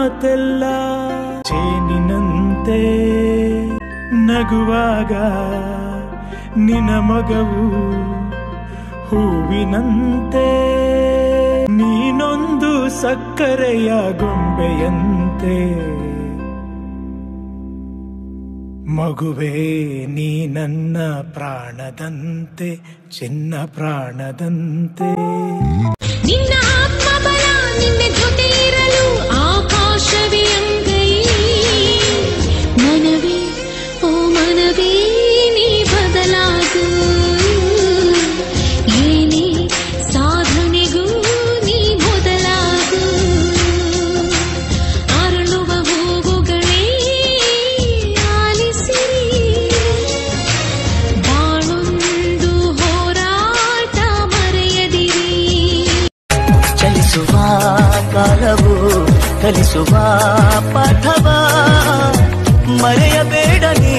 ಮಾತೆಲ್ಲ ಜೇನಿನಂತೆ ನಗುವಾಗ ನಿನ ಮಗವು ಹೂವಿನಂತೆ ನೀನೊಂದು ಸಕ್ಕರೆಯ ಗೊಂಬೆಯಂತೆ ಮಗುವೇ ನೀ ನನ್ನ ಪ್ರಾಣದಂತೆ ಚಿನ್ನ ಪ್ರಾಣದಂತೆ ನಿನ್ನ ಆತ್ಮಬಲ ನಿನ್ನ ಜೊತೆ ಇರಲು ಆಕಾಶವೇ ಅಂಗೈ ಮನವೇ ಓ ಮನವೇ ನೀ ಬದಲಾಗು ಏನೇ ಸಾಧನೆಗೂ ನೀ ಮೊದಲಾಗು ಅರಳುವ ಹೂವುಗಳೇ ಆಲಿಸಿರಿ ಬಾಳೊಂದು ಹೋರಾಟ ಮರೆಯದಿರಿ ಚಲಿಸುವ ಕಾಲವು ಕಲಿಸುವ ಪಾಠವ ಮರೆಯಬೇಡ ನೀ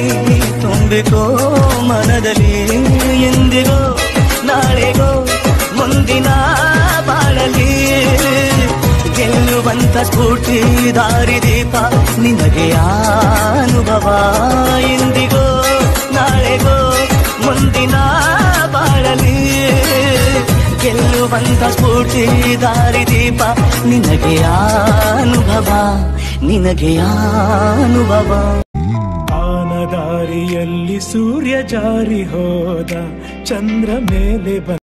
ತುಂಬಿಕೋ ಮನದಲ್ಲಿ ಎಂದಿಗೋ ನಾಳೆಗೋ ಮುಂದಿನ ಬಾಳಲಿ ಗೆಲ್ಲುವಂತ ಸ್ಫೂರ್ತಿ ದಾರಿದೀಪ ನಿನಗೆ ಅನುಭವ ಎಂದಿಗೋ ನಾಳೆಗೋ ಮುಂದಿನ ಬಾಳಲಿ ಗೆಲ್ಲುವಂತ ಸ್ಫೂರ್ತಿ ದಾರಿದೀಪ ನಿನಗೆ ಅನುಭವ ನಿನಗೆ ಅನುಭವ ಆನದಾರಿಯಲ್ಲಿ ಸೂರ್ಯ ಜಾರಿ ಹೋದ ಚಂದ್ರ ಮೇಲೆ